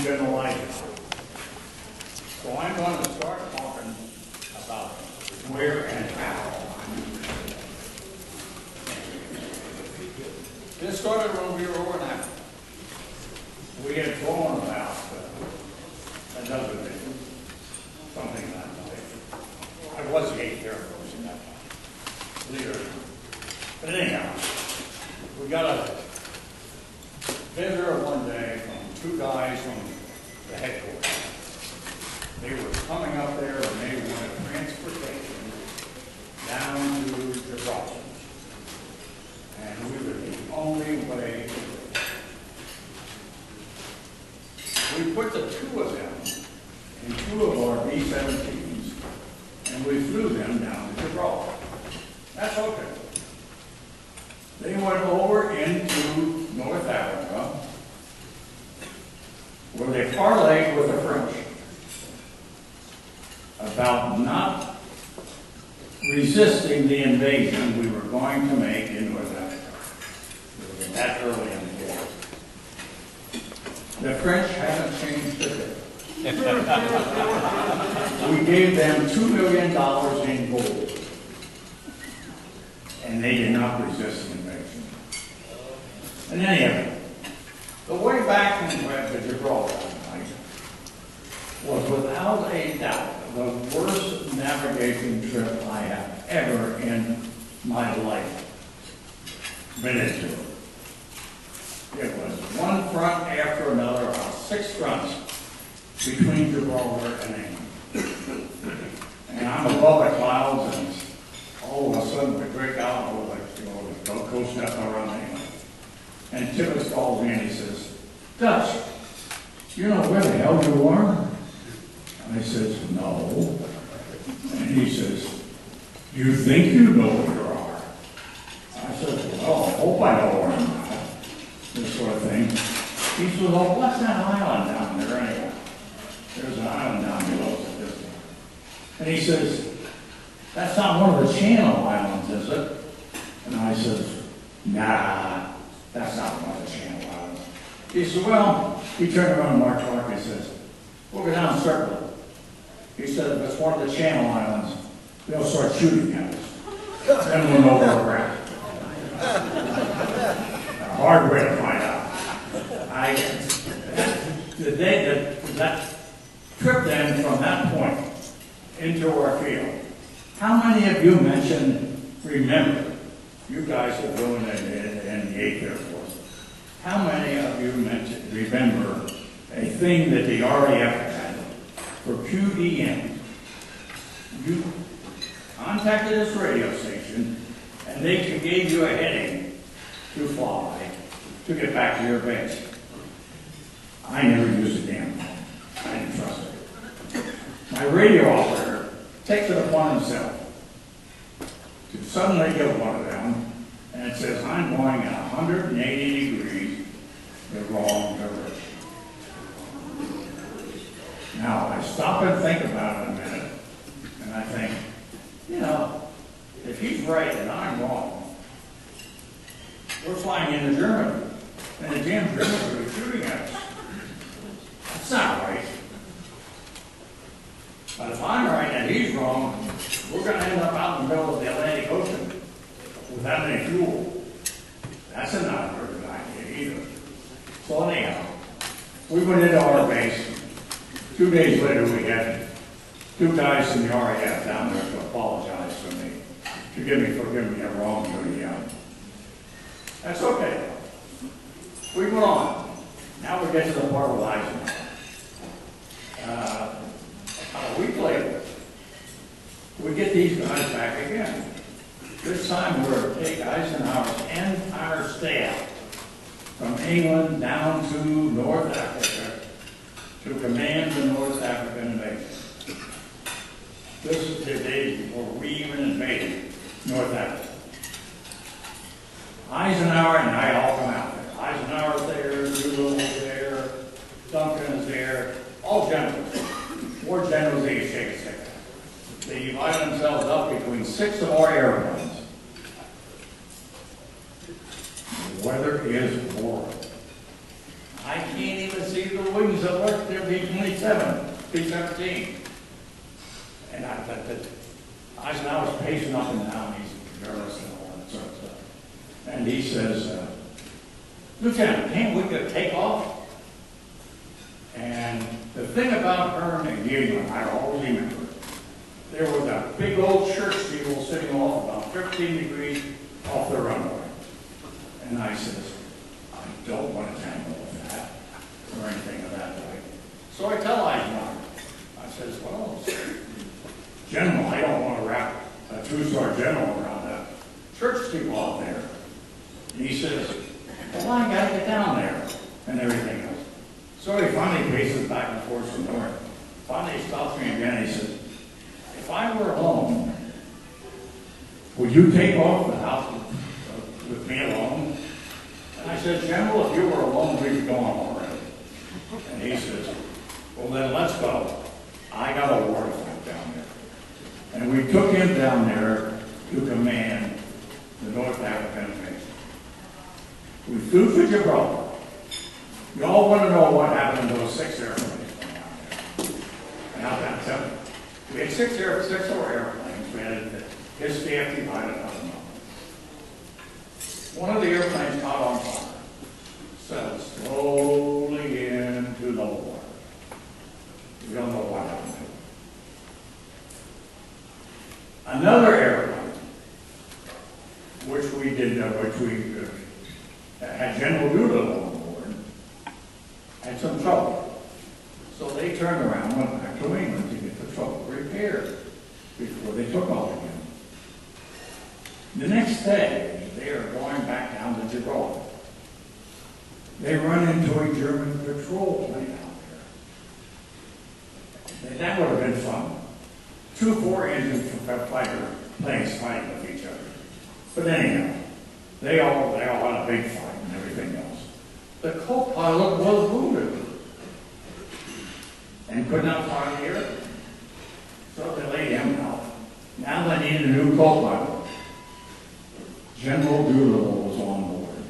going to like it. So I'm going to start talking about where and how. This started when we were over in Africa. We had flown about a dozen days, something like that. I was the 8th Air Force in that time, believe it or not. But anyhow, we got a visitor one day from two guys from the headquarters. They were coming up there and they wanted transportation down to Gibraltar. And we were the only way to do it. We put the two of them in two of our B-17s and we flew them down to Gibraltar. That's okay. They went over into North Africa where they parlayed with the French about not resisting the invasion we were going to make in North Africa. It was that early in the war. The French haven't changed a bit. We gave them $2 million in gold, and they did not resist the invasion. And anyway, the way back from the Gibraltar was without a doubt the worst navigation trip I have ever in my life been into. It was one front after another, about 6 fronts between Gibraltar and England. And I'm above the clouds, and all of a sudden we break out and we're like, go coast up around England. And Tibbetts calls me and he says, Dutch, you know where the hell you are? I says, no. And he says, you think you know where you are? I said, well, I hope I know where I'm at. This sort of thing. He says, well, what's that island down there anyway? There's an island down below this. And he says, that's not one of the Channel Islands, is it? And I says, nah, that's not one of the Channel Islands. He said, well, he turned around to Mark Clark and says, we'll go down and circle it. He said, if it's one of the Channel Islands, they'll start shooting at us. Then we'll know where we're at. A hard way to find out. That trip then from that point into our field, how many of you remember, you guys are doing it in the 8th Air Force, how many of you remember a thing that the RAF had for QDM? You contacted this radio station and they gave you a heading to fly to get back to your base. I never used a damn phone. I didn't trust it. My radio operator takes it upon himself to suddenly get one of them, and it says, I'm going at 180 degrees the wrong direction. Now, I stop and think about it a minute, and I think, you know, if he's right and I'm wrong, we're flying into Germany, and the damn Germans are shooting at us. That's not right. But if I'm right and he's wrong, we're going to end up out in the middle of the Atlantic Ocean without any fuel. That's not a very good idea either. So anyhow, we went into our base. 2 days later, we had 2 guys from the RAF down there to apologize for me, forgive me a wrong duty. That's okay. We went on. Now we get to the part with Eisenhower. A week later, we get these guys back again. This time we're to take Eisenhower's entire staff from England down to North Africa to command the North African invasion. This is the day before we even invaded North Africa. Eisenhower and I all come out there. Eisenhower's there, Doolittle is there, Duncan is there, all generals. More generals they can shake a stick at. They divide themselves up between 6 of our airplanes. The weather is horrible. I can't even see the the wings that worked their B-27, B-17. And I thought that, I was pacing up and down, he's careless and all that sort of stuff. And he says, Lieutenant, can't we get take off? And the thing about her and Galen, I always remember, there was a big old church steeple sitting off about 15 degrees off the runway. And I says, I don't want to tangle with that or anything of that type. So I tell Eisenhower, I says, well, General, I don't want to wrap a two-star general around that church steeple out there. And he says, well, I got to get down there and everything else. So he finally paces back and forth from north. Finally he stops me again. He says, if I were alone, would you take off the house with me alone? And I said, General, if you were alone, we'd be gone already. And he says, well, then let's go. I got a war to fight down there. And we took him down there to command the North African invasion. We flew to Gibraltar. You all want to know what happened to those 6 airplanes down there. And I'll tell you. We had 6 airplanes. We had his staff divided up among them. One of the airplanes caught on fire, settled slowly into the water. We don't know what happened to it. Another airplane, which we had General Doolittle on board, had some trouble. So they turned around and went back to England to get the trouble repaired before they took off again. The next day, they are going back down to Gibraltar. They run into a German patrol plane out there. And that would have been fun. 2 4-engine fighter planes fighting with each other. But anyhow, they all had a big fight and everything else. The co-pilot was wounded and could not fly the airplane. So they laid him out. Now they needed a new co-pilot. General Doolittle was on board.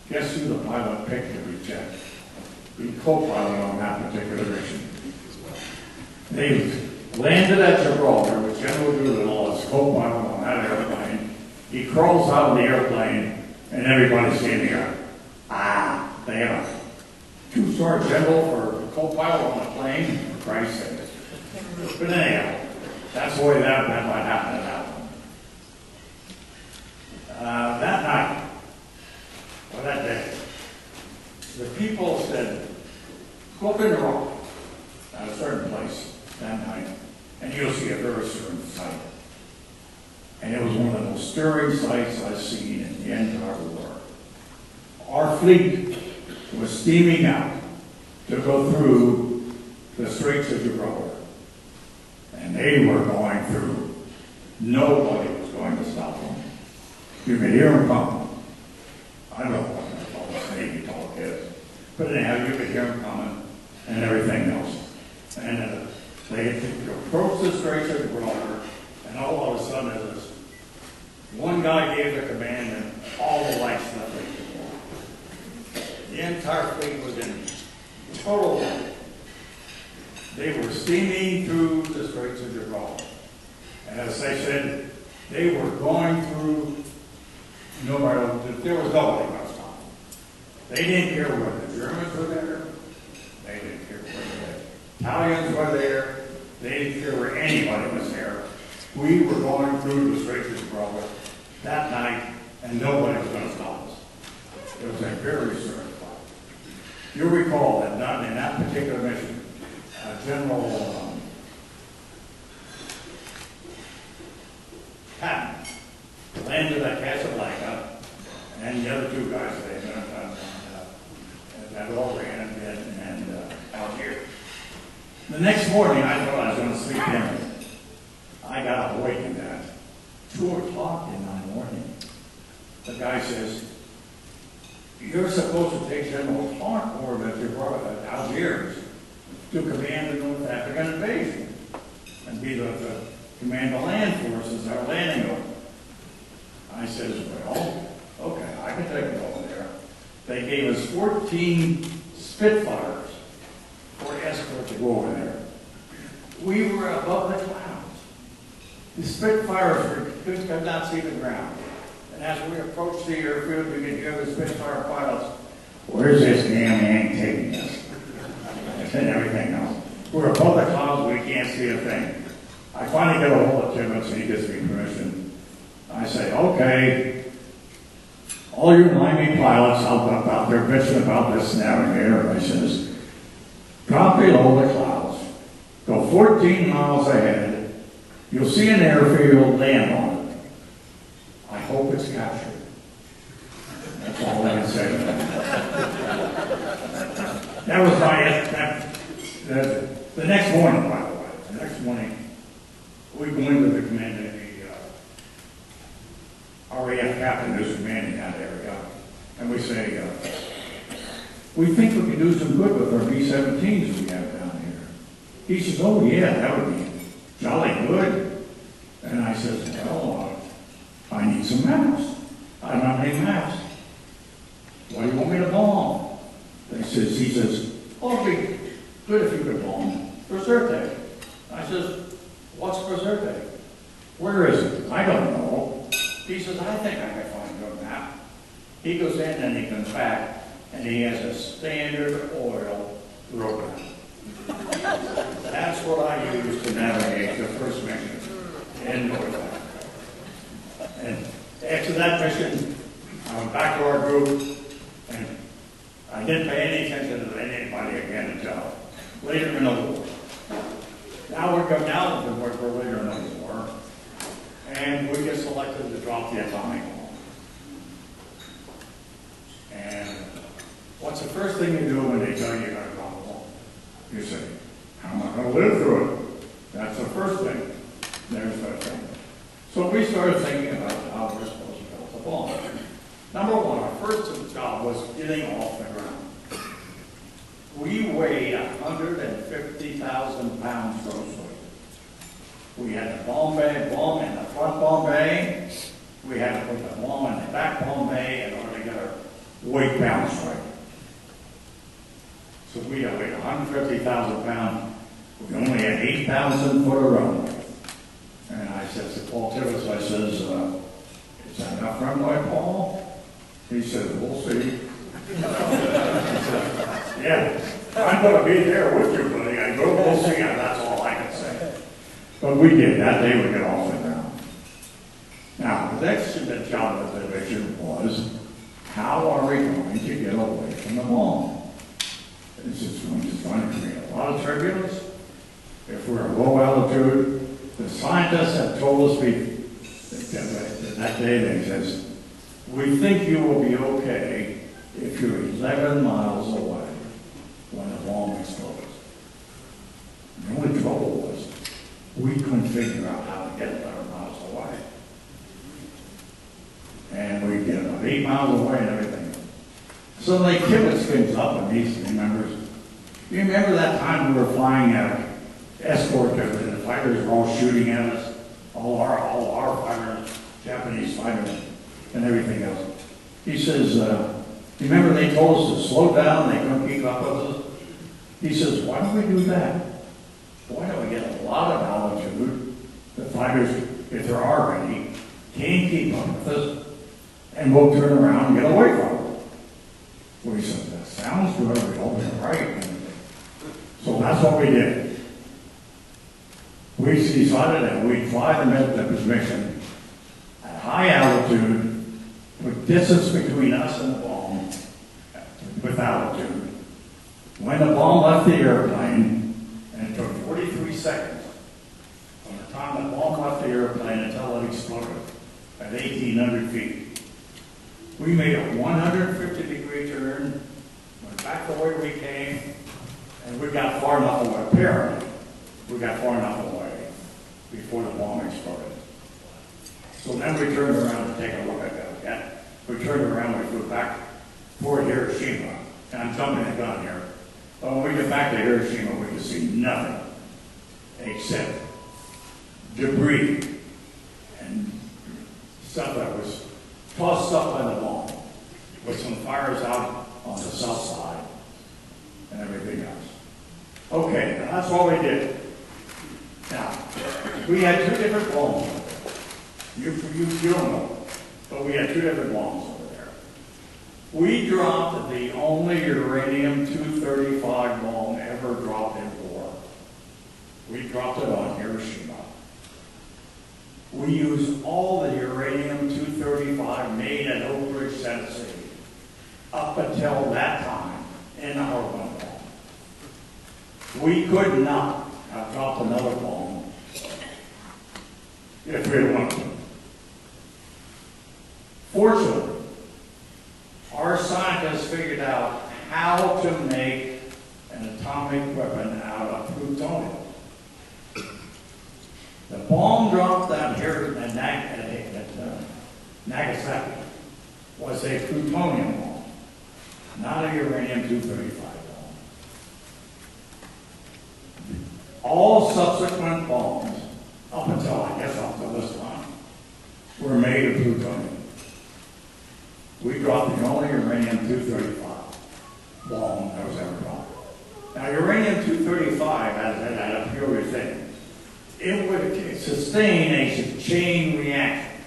Guess who the pilot picked to reject? The co-pilot on that particular mission. They landed at Gibraltar with General Doolittle as co-pilot on that airplane. He crawls out of the airplane and everybody's in here. They have a 2-star general for co-pilot on a plane, for Christ's sake. But anyhow, that's the way that might happen to that one. That night, or that day, the people said, go up in the rock at a certain place that night, and you'll see a very certain sight. And it was one of the most stirring sights I've seen in the entire war. Our fleet was steaming out to go through the Straits of Gibraltar. And they were going through. Nobody was going to stop them. You could hear them coming. I don't know what all this Navy talk is. But anyhow, you could hear them coming and everything else. And they approached the Straits of Gibraltar, and all of a sudden, this one guy gave the command, and all the lights left the water. The entire fleet was in total light. They were steaming through the Straits of Gibraltar. And as I said, they were going through, there was nobody going to stop them. They didn't care whether the Germans were there. They didn't care whether the Italians were there. They didn't care where anybody was there. We were going through the Straits of Gibraltar that night, and nobody was going to stop us. It was a very certain fight. You'll recall that in that particular mission, General Patton landed at Casablanca, and the other 2 guys they that all ran and out here. The next morning, I thought I was going to sleep in. I got awakened at 2 o'clock in the morning. The guy says, you're supposed to take General Clark over to Algiers to command the North African invasion and be the command the land forces that are landing over. I says, well, okay, I can take it over there. They gave us 14 Spitfires for escort to go over there. We were above the clouds. The Spitfires could not see the ground. And as we approached the airfield, we could hear the Spitfire pilots, "Where's this damn ain't taking us?" And everything else. We're above the clouds, we can't see a thing. I finally get a hold of Tibbetts and he gives me permission. I say, "Okay, all you Miami pilots out there bitching about this navigator," I says, "drop below the clouds, go 14 miles ahead, you'll see an airfield, land on it. I hope it's captured." That's all I can say. That was the next morning, by the way. The next morning, we go into the command of the RAF captain who's commanding that area, and we say, "We think we can do some good with our B-17s we have down here." He says, "Oh yeah, that would be jolly good." And I says, "Well, I need some maps. I don't have any maps. What do you want me to bomb?" He says, "Oh, it'd be good if you could bomb Preserte." I says, "What's Preserte? Where is it?" "I don't know." He says, "I think I can find your map." He goes in and he comes back and he has a Standard Oil road map. That's what I used to navigate the first mission in North Africa. And after that mission, I went back to our group and I didn't pay any attention to anybody again until later in the war. Now we're going down to the work for later in the war, and we get selected to drop the atomic bomb. And what's the first thing you do when they tell you you're going to drop a bomb? You say, "How am I going to live through it?" That's the first thing. There's that thing. So we started thinking about how we're supposed to build the bomb. Number one, our first job was getting off the ground. We weighed 150,000 pounds gross weight. We had the bomb in the front bomb bay. We had to put the bomb in the back bomb bay in order to get our weight balance right. So we had weighed 150,000 pounds. We only had 8,000 foot of runway. And I said to Paul Tibbetts, I says, "Is that enough runway, Paul?" He said, "We'll see." I said, "Yeah, I'm going to be there with you, buddy. I go, we'll see." That's all I can say. But we did. That day we got off the ground. Now, the next job of the division was, how are we going to get away from the bomb? This is going to create a lot of turbulence. If we're at low altitude, the scientists have told us that day, they says, "We think you will be okay if you're 11 miles away when the bomb explodes." The only trouble was we couldn't figure out how to get 11 miles away. And we get about 8 miles away and everything. So they Tibbetts things up and he remembers. You remember that time we were flying escort and the fighters were all shooting at us, all our fighters, Japanese fighters, and everything else. He says, remember they told us to slow down, they couldn't keep up with us? He says, "Why don't we do that? Why don't we get a lot of altitude? The fighters, if there are any, can't keep up with us, and we'll turn around and get away from them." Well, he said, "That sounds good, we hope you're right." So that's what we did. We decided that we'd fly the mission at high altitude, with distance between us and the bomb, with altitude. When the bomb left the airplane, and it took 43 seconds from the time the bomb left the airplane until it exploded at 1,800 feet, we made a 150-degree turn, went back the way we came, and we got far enough away, apparently, we got far enough away before the bomb exploded. So then we turned around to take a look at that again. We turned around, we flew back toward Hiroshima. And I'm jumping the gun here. But when we get back to Hiroshima, we could see nothing except debris and stuff that was tossed up by the bomb, with some fires out on the south side. and everything else. Okay, now that's what we did. Now, we had two different bombs over there. You don't know, but we had two different bombs over there. We dropped the only uranium-235 bomb ever dropped in war. We dropped it on Hiroshima. We used all the uranium-235 made at Oak Ridge, Tennessee, up until that time in our one bomb. We could not have dropped another bomb if we had wanted to. Fortunately, our scientists figured out how to make an atomic weapon out of plutonium. The bomb dropped down here at Nagasaki was a plutonium bomb, not a uranium-235 bomb. All subsequent bombs, up until this time, were made of plutonium. We dropped the only uranium-235 bomb that was ever dropped. Now, uranium-235 had a peculiar thing. It would sustain a chain reaction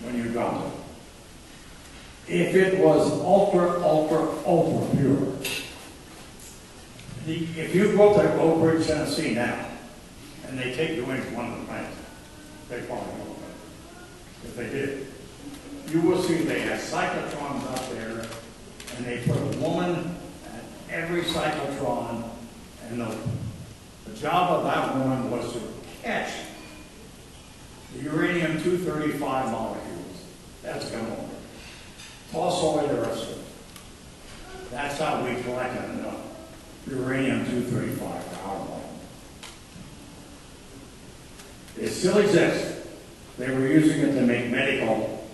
when you dropped it. If it was ultra pure, if you go to Oak Ridge, Tennessee now, and they take you into one of the plants, they probably know it. If they did, you will see they have cyclotrons up there, and they put a woman at every cyclotron, and the job of that woman was to catch the uranium-235 molecules. That's going on. Toss away the rest of it. That's how we collected enough uranium-235 for our bomb. It still exists. They were using it to make medical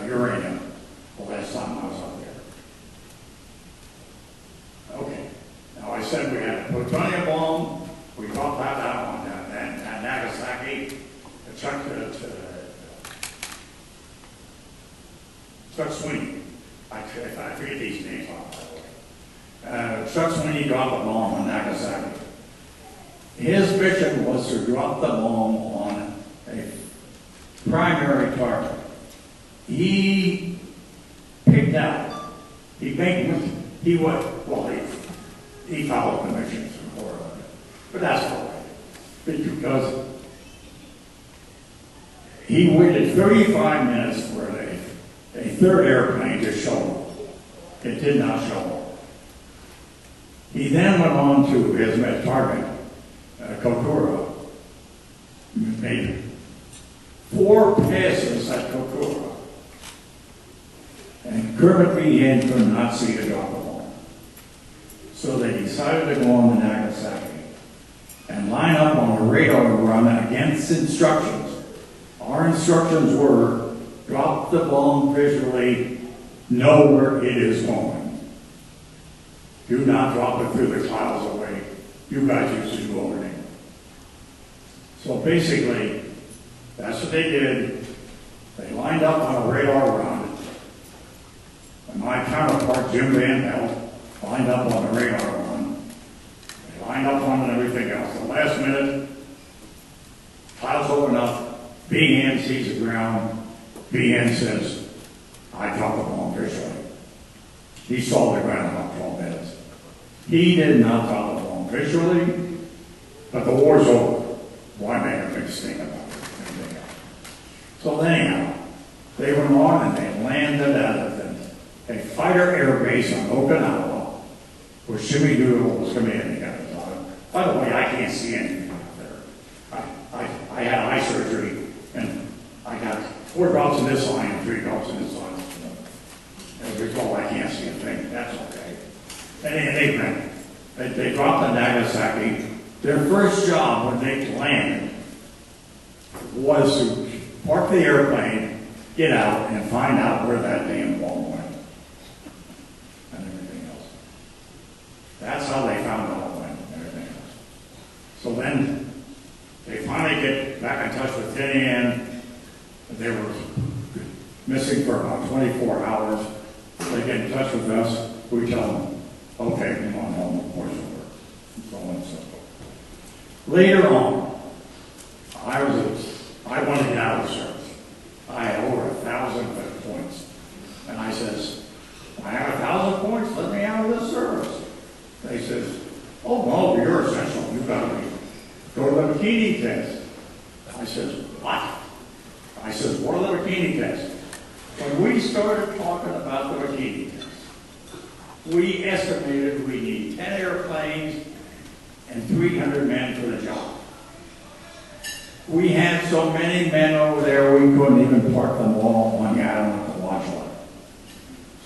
uranium the last time I was up there. Okay. Now I said we had a plutonium bomb. We dropped that out on Nagasaki. Chuck Sweeney. I forget these names off, by the way. Chuck Sweeney dropped a bomb on Nagasaki. His mission was to drop the bomb on a primary target. He picked out, he followed the missions from Florida. But that's all right. Because he waited 35 minutes for a third airplane to show up. It did not show up. He then went on to his target, Kokura, made 4 passes at Kokura. And Kermit Meehan could not see the drop of bomb. So they decided to go on to Nagasaki and line up on a radar run against instructions. Our instructions were, drop the bomb visually, know where it is going. Do not drop it through the clouds away. You guys used to do everything. So basically, that's what they did. They lined up on a radar run. And my counterpart, Jim Van Pelt, lined up on a radar run. They lined up on everything else. The last minute, clouds open up. Behan sees the ground. Behan says, I dropped the bomb visually. He saw the ground in about 12 minutes. He did not drop the bomb visually, but the war's over. Why make a big stink about it? So anyhow, they went on and they landed at a fighter air base on Okinawa, where Jimmy Doodle was commanding at the time. By the way, I can't see anything out there. I had eye surgery, and I got 4 drops in this line and 3 drops in this line. As a result, I can't see a thing. That's okay. And they dropped on Nagasaki. Their first job when they landed was to park the airplane, get out, and find out where that damn bomb went. And everything else. That's how they found out it went and everything else. So then they finally get back in touch with Tinian. They were missing for about 24 hours. They get in touch with us. We tell them, okay, come on Later on, I wanted to get out of the service. I had over 1,000 points. And I says, I have 1,000 points, let me out of this service. They says, oh, no, you're essential. You've got to go to the bikini test. I says, what? I says, what are the bikini tests? When we started talking about the bikini test, we estimated we need 10 airplanes and 300 men for the job. We had so many men over there, we couldn't even park them all on the island at the watch light.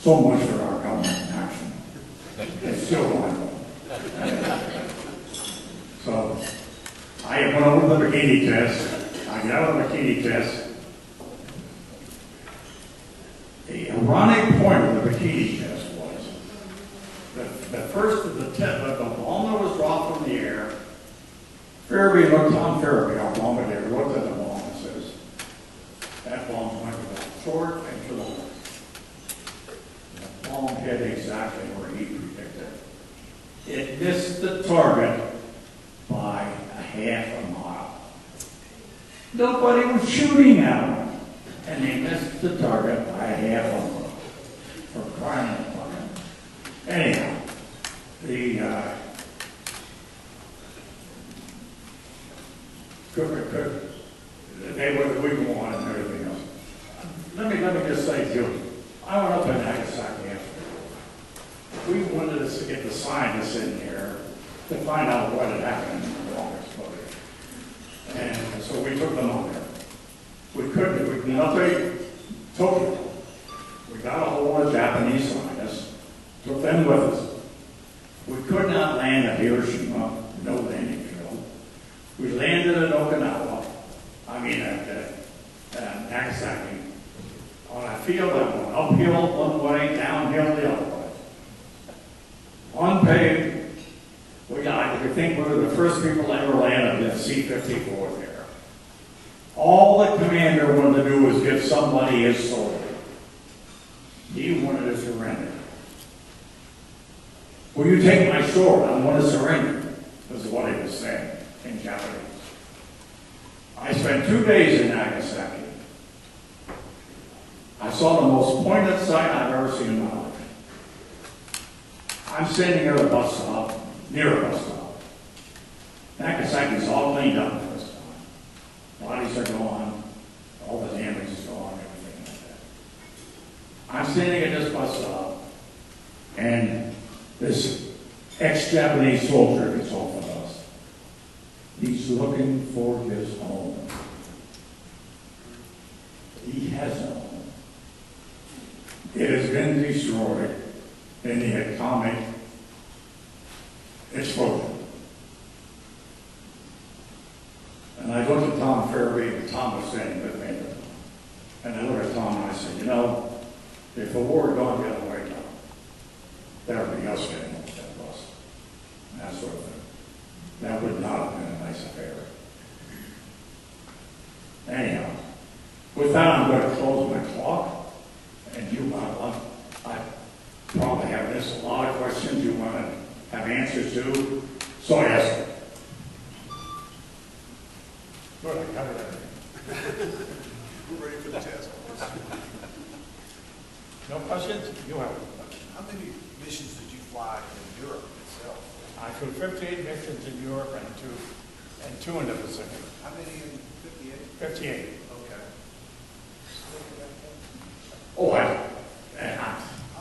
So much for our government in action. It's still going on. So, I went over the bikini test. I got out of the bikini test. The ironic point of the bikini test was the first of the bomb that was dropped from the air, Tom Farabee, our bombardier, looked at the bomb and says, that bomb's going to go short and to the left. The bomb hit exactly where he predicted. It missed the target by a half a mile. Nobody was shooting at them, and they missed the target by a half a mile. For crying out loud. Anyhow, we go on and everything else. Let me just say to you, I went up in Nagasaki after. We wanted to get the scientists in here to find out what had happened in the longest explosion. And so we took them on there. We couldn't, nothing, Tokyo. We got a whole lot of Japanese scientists, took them with us. We could not land at Hiroshima, no landing field. We landed at Okinawa, Nagasaki, on a field that went uphill one way, downhill the other way. Unpaved, we think we were the first people to ever land at the C-54 there. All the commander wanted to do was give somebody his sword. He wanted to surrender. Will you take my sword? I want to surrender, was what he was saying in Japanese. I spent 2 days in Nagasaki. I saw the most pointed sight I've ever seen in my life. I'm standing at a bus stop, near a bus stop. Nagasaki's all cleaned up at this time. Bodies are gone, all the damage is gone, everything like that. I'm standing at this bus stop, and this ex-Japanese soldier gets off the bus. He's looking for his home. He has no home. It has been destroyed in the atomic explosion. And I looked at Tom Farabee, and Tom was standing with me. And I looked at Tom and I said, you know, if the war had gone the other way now, that would be us getting off that bus. And that sort of thing. That would not have been a nice affair. Anyhow, with that, I'm going to close my talk. And you want, I probably have a lot of questions you want to have answers to. So yes. Good, I covered everything. We're ready for the test. No questions? You have. How many missions did you fly in Europe itself? I flew 58 missions in Europe and two in the Pacific. How many in 58? 58. Okay. Oh, I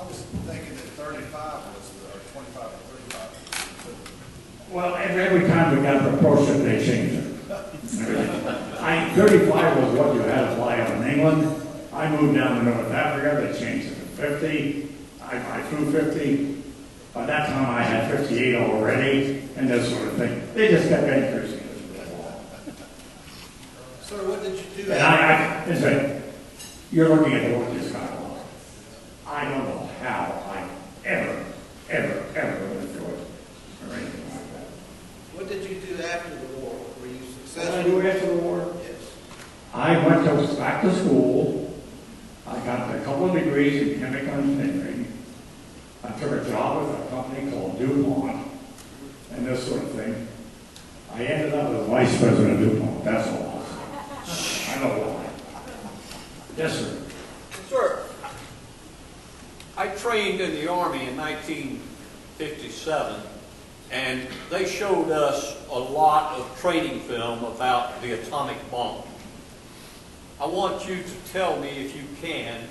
was thinking that 35 was, or 25 or 35. Well, every time we got the approach, they changed it. 35 was what you had to fly out in England. I moved down to North Africa, they changed it to 50. I flew 50. By that time I had 58 already, and this sort of thing. They just kept increasing it. Sir, what did you do? And you're looking at the work this kind of law. I don't know how I ever went through it or anything like that. What did you do after the war? Were you successful? What did I do after the war? Yes. I went back to school. I got a couple of degrees in chemical engineering. I took a job with a company called DuPont and this sort of thing. I ended up with Vice President DuPont, that's all. I know why. Yes, sir. Sir, I trained in the Army in 1957, and they showed us a lot of training film about the atomic bomb. I want you to tell me, if you can,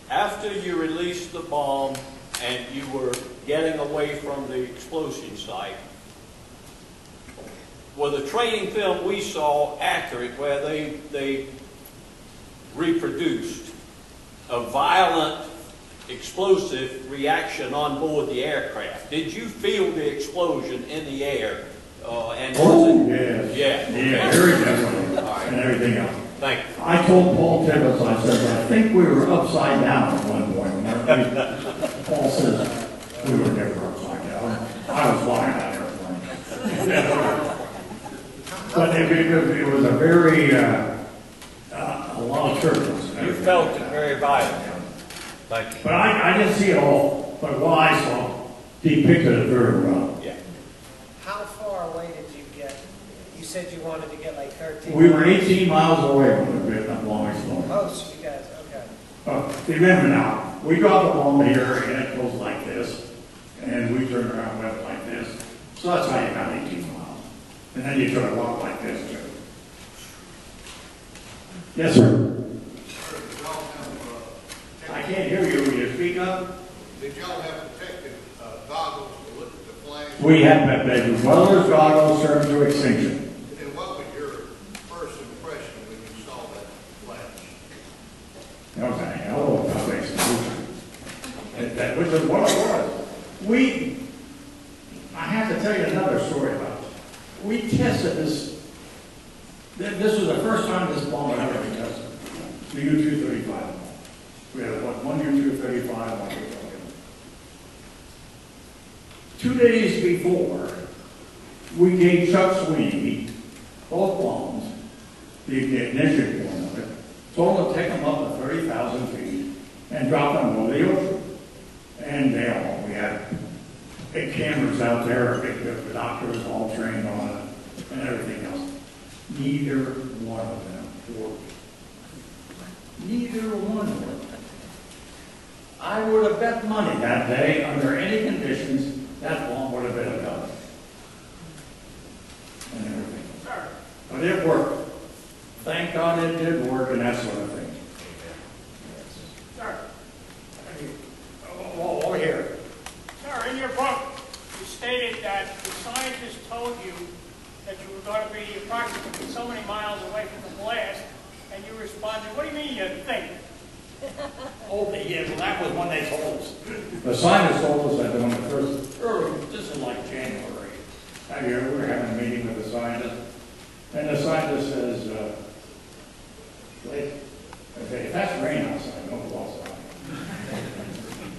after you released the bomb and you were getting away from the explosion site, were the training film we saw accurate, where they reproduced a violent explosive reaction on board the aircraft? Did you feel the explosion in the air? And Yes. Yeah. Yeah, very definitely. right. And everything else. Thank you. I told Paul Tibbetts, I said, I think we were upside down at one point. Paul says, we were never upside down. I was flying that airplane. But it was a very, a lot of turbulence. You felt it very violent. Thank you. But I didn't see it all, but what I saw depicted it very well. Yeah. How far away did you get? You said you wanted to get like 13 We were miles. 18 miles away from the Vietnam bomb explosion. Oh, so you guys, okay. Remember now, we got the bomb here and it goes like this, and we turn around and went like this. So that's how you got 18 miles. And then you try to walk like this too. Yes, sir. I can't hear you. Will you speak up? Did y'all have protective goggles to look at the flash? We have that welder's goggles served to extinction. And what was your first impression when you saw that flash? That was a hell of a execution. Which is what it was. I have to tell you another story about it. We tested this. This was the first time this bomb had ever been tested. The U-235 bomb. We had one U-235, one U-235. 2 days before, we gave Chuck Sweeney both bombs, the ignition point of it, told him to take them up to 30,000 feet and drop them over the ocean. And we had big cameras out there, the doctors all trained on it, and everything else. Neither one of them worked. Neither one of them. I would have bet money that day, under any conditions, that bomb would have been a gun. And everything. But it worked. Thank God it did work, and that sort of thing. Sir, Over here. sir, in your book, you stated that the scientists told you that you were going to be approximately so many miles away from the blast, and you responded, what do you mean you think? Oh, yeah, well, that was when they told us. The scientists told us that on the first, early, this is like January. We were having a meeting with the scientist, and the scientist says, if that's rain outside, don't go outside.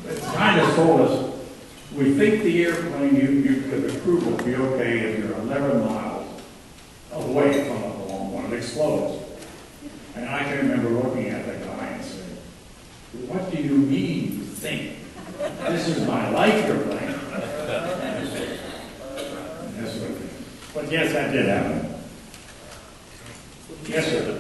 The scientists told us, we think the airplane, the crew will be okay if you're 11 miles away from the bomb when it explodes. And I can remember looking at the guy and saying, what do you mean you think? This is my life you're playing. But yes, that did happen. Yes, sir.